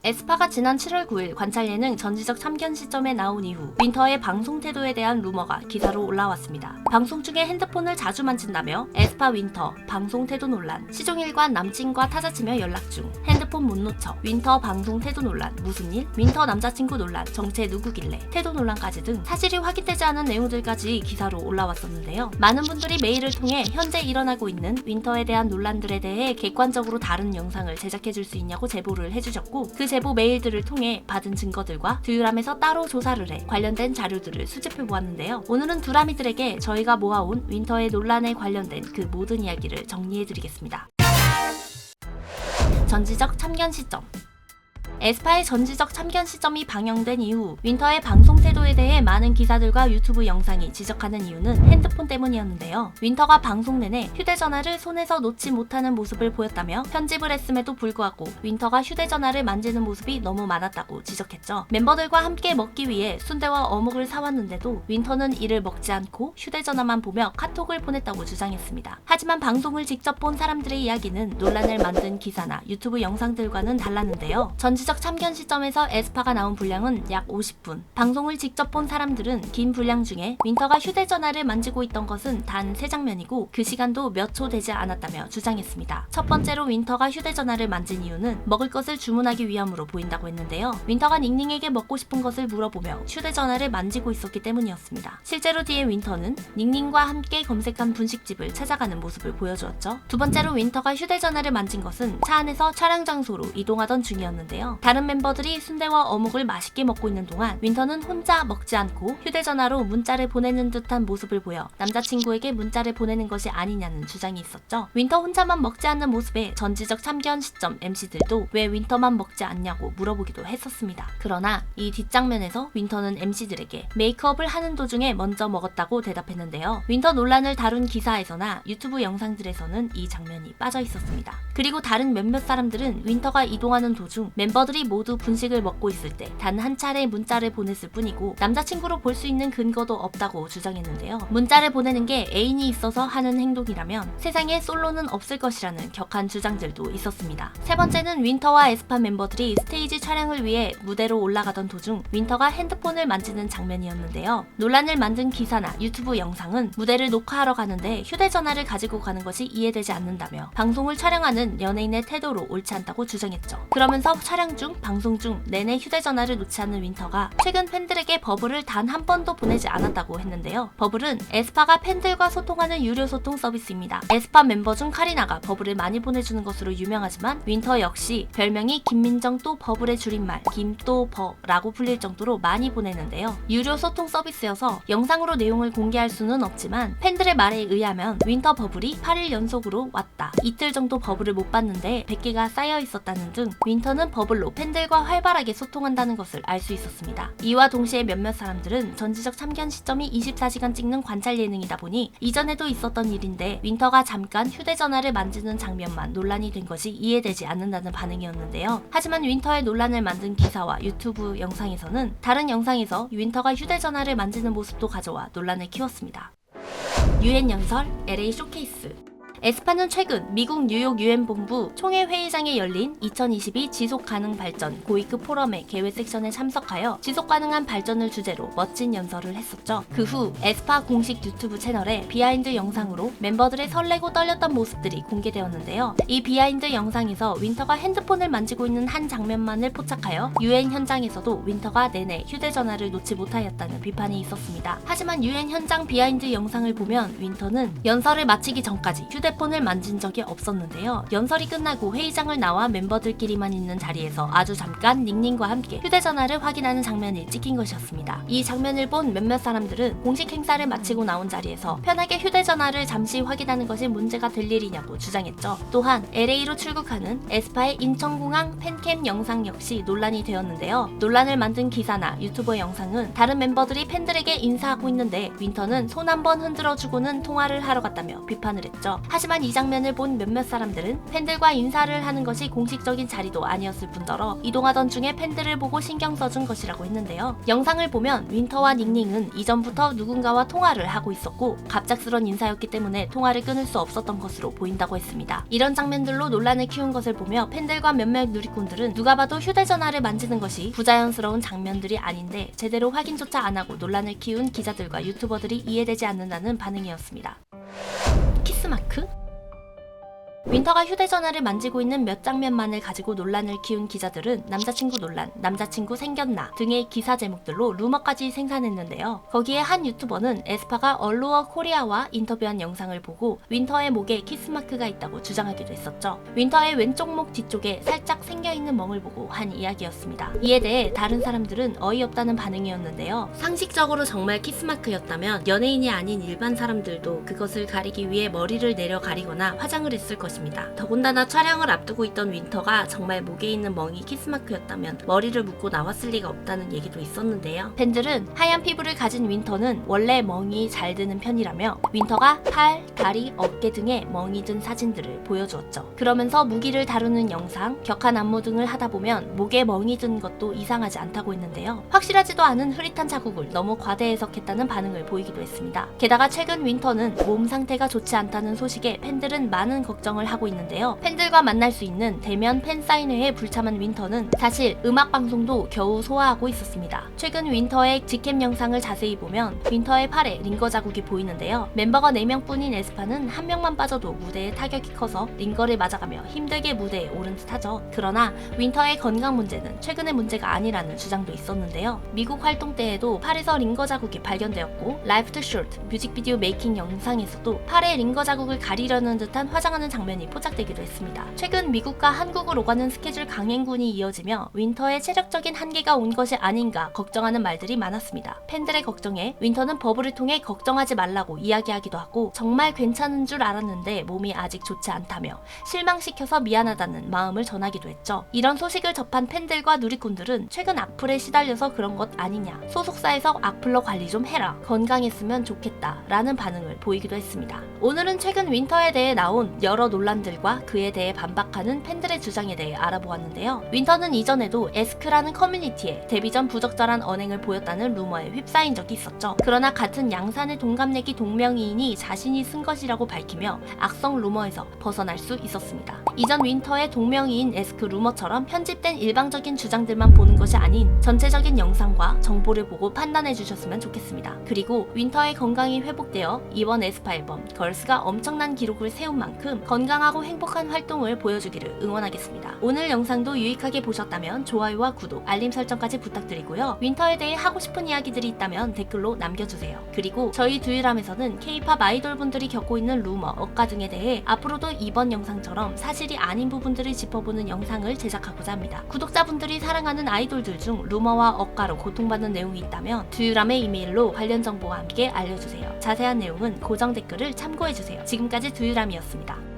에스파가 지난 7월 9일 관찰 예능 전지적 참견 시점에 나온 이후 윈터의 방송 태도에 대한 루머가 기사로 올라왔습니다. 방송 중에 핸드폰을 자주 만진다며 에스파 윈터 방송 태도 논란, 시종일관 남친과 타자 치며 연락 중, 핸드폰 못 놓쳐, 윈터 방송 태도 논란, 무슨 일, 윈터 남자친구 논란, 정체 누구길래, 태도 논란까지 등 사실이 확인되지 않은 내용들까지 기사로 올라왔었는데요. 많은 분들이 메일을 통해 현재 일어나고 있는 윈터에 대한 논란들에 대해 객관적으로 다른 영상을 제작해줄 수 있냐고 제보를 해주셨고, 그 제보 메일들을 통해 받은 증거들과 두유람에서 따로 조사를 해 관련된 자료들을 수집해보았는데요. 오늘은 두라미들에게 저희가 모아온 윈터의 논란에 관련된 그 모든 이야기를 정리해드리겠습니다. 전지적 참견 시점. 에스파의 전지적 참견 시점이 방영된 이후 윈터의 방송 태도에 대해 많은 기사들과 유튜브 영상이 지적하는 이유는 핸드폰 때문이었는데요. 윈터가 방송 내내 휴대전화를 손에서 놓지 못하는 모습을 보였다며 편집을 했음에도 불구하고 윈터가 휴대전화를 만지는 모습이 너무 많았다고 지적했죠. 멤버들과 함께 먹기 위해 순대와 어묵을 사왔는데도 윈터는 이를 먹지 않고 휴대전화만 보며 카톡을 보냈다고 주장했습니다. 하지만 방송을 직접 본 사람들의 이야기는 논란을 만든 기사나 유튜브 영상들과는 달랐는데요. 전지적 참견 시점에서 에스파가 나온 분량은 약 50분. 방송을 직접 본 사람들은 긴 분량 중에 윈터가 휴대전화를 만지고 있던 것은 단 3장면이고 그 시간도 몇 초 되지 않았다며 주장했습니다. 첫 번째로 윈터가 휴대전화를 만진 이유는 먹을 것을 주문하기 위함으로 보인다고 했는데요. 윈터가 닝닝에게 먹고 싶은 것을 물어보며 휴대전화를 만지고 있었기 때문이었습니다. 실제로 뒤에 윈터는 닝닝과 함께 검색한 분식집을 찾아가는 모습을 보여주었죠. 두 번째로 윈터가 휴대전화를 만진 것은 차 안에서 촬영 장소로 이동하던 중이었는데요. 다른 멤버들이 순대와 어묵을 맛있게 먹고 있는 동안 윈터는 혼자 먹지 않고 휴대전화로 문자를 보내는 듯한 모습을 보여 남자친구에게 문자를 보내는 것이 아니냐는 주장이 있었죠. 윈터 혼자만 먹지 않는 모습에 전지적 참견 시점 MC들도 왜 윈터만 먹지 않냐고 물어보기도 했었습니다. 그러나 이 뒷장면에서 윈터는 MC들에게 메이크업을 하는 도중에 먼저 먹었다고 대답했는데요. 윈터 논란을 다룬 기사에서나 유튜브 영상들에서는 이 장면이 빠져 있었습니다. 그리고 다른 몇몇 사람들은 윈터가 이동하는 도중 멤버들이 모두 분식을 먹고 있을 때 단 한 차례 문자를 보냈을 뿐이고 남자친구로 볼 수 있는 근거도 없다고 주장했는데요. 문자를 보내는 게 애인이 있어서 하는 행동이라면 세상에 솔로는 없을 것이라는 격한 주장들도 있었습니다. 세 번째는 윈터와 에스파 멤버들이 스테이지 촬영을 위해 무대로 올라가던 도중 윈터가 핸드폰을 만지는 장면이었는데요. 논란을 만든 기사나 유튜브 영상은 무대를 녹화하러 가는데 휴대전화를 가지고 가는 것이 이해되지 않는다며 방송을 촬영하는 연예인의 태도로 옳지 않다고 주장했죠. 그러면서 촬영 중, 방송 중 내내 휴대전화를 놓지 않는 윈터가 최근 팬들에게 버블을 단 한 번도 보내지 않았다고 했는데요. 버블은 에스파가 팬들과 소통하는 유료 소통 서비스입니다. 에스파 멤버 중 카리나가 버블을 많이 보내주는 것으로 유명하지만 윈터 역시 별명이 김민정 또 버블의 줄임말 김또버라고 불릴 정도로 많이 보내는데요. 유료 소통 서비스여서 영상으로 내용을 공개할 수는 없지만 팬들의 말에 의하면 윈터 버블이 8일 연속으로 왔다. 이틀 정도 버블을 못 봤는데 100개가 쌓여 있었다는 등 윈터는 버블로 팬들과 활발하게 소통한다는 것을 알 수 있었습니다. 이와 동시에 몇몇 사람들은 전지적 참견 시점이 24시간 찍는 관찰 예능이다 보니 이전에도 있었던 일인데 윈터가 잠깐 휴대전화를 만지는 장면만 논란이 된 것이 이해되지 않는다는 반응이었는데요. 하지만 윈터의 논란을 만든 기사와 유튜브 영상에서는 다른 영상에서 윈터가 휴대전화를 만지는 모습도 가져와 논란을 키웠습니다. UN 연설, LA 쇼케이스. 에스파는 최근 미국 뉴욕 UN 본부 총회 회의장에 열린 2022 지속가능 발전 고위급 포럼의 개회 섹션에 참석하여 지속가능한 발전을 주제로 멋진 연설을 했었죠. 그 후 에스파 공식 유튜브 채널에 비하인드 영상으로 멤버들의 설레고 떨렸던 모습들이 공개되었는데요. 이 비하인드 영상에서 윈터가 핸드폰을 만지고 있는 한 장면만을 포착하여 UN 현장에서도 윈터가 내내 휴대전화를 놓지 못하였다는 비판이 있었습니다. 하지만 UN 현장 비하인드 영상을 보면 윈터는 연설을 마치기 전까지 휴대폰을 만진 적이 없었는데요. 연설이 끝나고 회의장을 나와 멤버들끼리만 있는 자리에서 아주 잠깐 닝닝과 함께 휴대전화를 확인하는 장면이 찍힌 것이었습니다. 이 장면을 본 몇몇 사람들은 공식 행사를 마치고 나온 자리에서 편하게 휴대전화를 잠시 확인하는 것이 문제가 될 일이냐고 주장했죠. 또한 LA로 출국하는 에스파의 인천공항 팬캠 영상 역시 논란이 되었는데요. 논란을 만든 기사나 유튜버 영상은 다른 멤버들이 팬들에게 인사하고 있는데 윈터는 손 한번 흔들어주고는 통화를 하러 갔다며 비판을 했죠. 하지만 이 장면을 본 몇몇 사람들은 팬들과 인사를 하는 것이 공식적인 자리도 아니었을 뿐더러 이동하던 중에 팬들을 보고 신경 써준 것이라고 했는데요. 영상을 보면 윈터와 닝닝은 이전부터 누군가와 통화를 하고 있었고 갑작스런 인사였기 때문에 통화를 끊을 수 없었던 것으로 보인다고 했습니다. 이런 장면들로 논란을 키운 것을 보며 팬들과 몇몇 누리꾼들은 누가 봐도 휴대전화를 만지는 것이 부자연스러운 장면들이 아닌데 제대로 확인조차 안 하고 논란을 키운 기자들과 유튜버들이 이해되지 않는다는 반응이었습니다. 키스마크? 윈터가 휴대전화를 만지고 있는 몇 장면만을 가지고 논란을 키운 기자들은 남자친구 논란, 남자친구 생겼나 등의 기사 제목들로 루머까지 생산했는데요. 거기에 한 유튜버는 에스파가 얼루어 코리아와 인터뷰한 영상을 보고 윈터의 목에 키스마크가 있다고 주장하기도 했었죠. 윈터의 왼쪽 목 뒤쪽에 살짝 생겨있는 멍을 보고 한 이야기였습니다. 이에 대해 다른 사람들은 어이없다는 반응이었는데요. 상식적으로 정말 키스마크였다면 연예인이 아닌 일반 사람들도 그것을 가리기 위해 머리를 내려 가리거나 화장을 했을 것입니다. 더군다나 촬영을 앞두고 있던 윈터가 정말 목에 있는 멍이 키스마크였다면 머리를 묶고 나왔을 리가 없다는 얘기도 있었는데요. 팬들은 하얀 피부를 가진 윈터는 원래 멍이 잘 드는 편이라며 윈터가 팔, 다리, 어깨 등에 멍이 든 사진들을 보여주었죠. 그러면서 무기를 다루는 영상, 격한 안무 등을 하다 보면 목에 멍이 든 것도 이상하지 않다고 했는데요. 확실하지도 않은 흐릿한 자국을 너무 과대 해석했다는 반응을 보이기도 했습니다. 게다가 최근 윈터는 몸 상태가 좋지 않다는 소식에 팬들은 많은 걱정을 하고 있는데요. 팬들과 만날 수 있는 대면 팬사인회에 불참한 윈터는 사실 음악 방송도 겨우 소화하고 있었습니다. 최근 윈터의 직캠 영상을 자세히 보면 윈터의 팔에 링거 자국이 보이는데요. 멤버가 4명뿐인 에스파는 한 명만 빠져도 무대에 타격이 커서 링거를 맞아가며 힘들게 무대에 오른 듯하죠. 그러나 윈터의 건강 문제는 최근의 문제가 아니라는 주장도 있었는데요. 미국 활동 때에도 팔에서 링거 자국이 발견되었고 라이프트 쇼트 뮤직비디오 메이킹 영상에서도 팔에 링거 자국을 가리려는 듯한 화장하는 장면이 포착되기도 했습니다. 최근 미국과 한국을 오가는 스케줄 강행군이 이어지며 윈터의 체력적인 한계가 온 것이 아닌가 걱정하는 말들이 많았습니다. 팬들의 걱정에 윈터는 버블을 통해 걱정하지 말라고 이야기하기도 하고 정말 괜찮은 줄 알았는데 몸이 아직 좋지 않다며 실망시켜서 미안하다는 마음을 전하기도 했죠. 이런 소식을 접한 팬들과 누리꾼들은 최근 악플에 시달려서 그런 것 아니냐, 소속사에서 악플러 관리 좀 해라, 건강했으면 좋겠다 라는 반응을 보이기도 했습니다. 오늘은 최근 윈터에 대해 나온 여러 논란들과 그에 대해 반박하는 팬들의 주장에 대해 알아보았는데요. 윈터는 이전에도 에스크라는 커뮤니티에 데뷔 전 부적절한 언행을 보였다는 루머에 휩싸인 적이 있었죠. 그러나 같은 양산의 동갑내기 동명이인이 자신이 쓴 것이라고 밝히며 악성 루머에서 벗어날 수 있었습니다. 이전 윈터의 동명이인 에스크 루머처럼 편집된 일방적인 주장들만 보는 것이 아닌 전체적인 영상과 정보를 보고 판단해 주셨으면 좋겠습니다. 그리고 윈터의 건강이 회복되어 이번 에스파 앨범 걸스가 엄청난 기록을 세운 만큼 건강하고 행복한 활동을 보여주기를 응원하겠습니다. 오늘 영상도 유익하게 보셨다면 좋아요와 구독, 알림 설정까지 부탁드리고요. 윈터에 대해 하고 싶은 이야기들이 있다면 댓글로 남겨주세요. 그리고 저희 듀유람에서는 K-팝 아이돌분들이 겪고 있는 루머, 억가 등에 대해 앞으로도 이번 영상처럼 사실이 아닌 부분들을 짚어보는 영상을 제작하고자 합니다. 구독자분들이 사랑하는 아이돌들 중 루머와 억가로 고통받는 내용이 있다면 듀유람의 이메일로 관련 정보와 함께 알려주세요. 자세한 내용은 고정 댓글을 참고해주세요. 지금까지 듀유람이었습니다.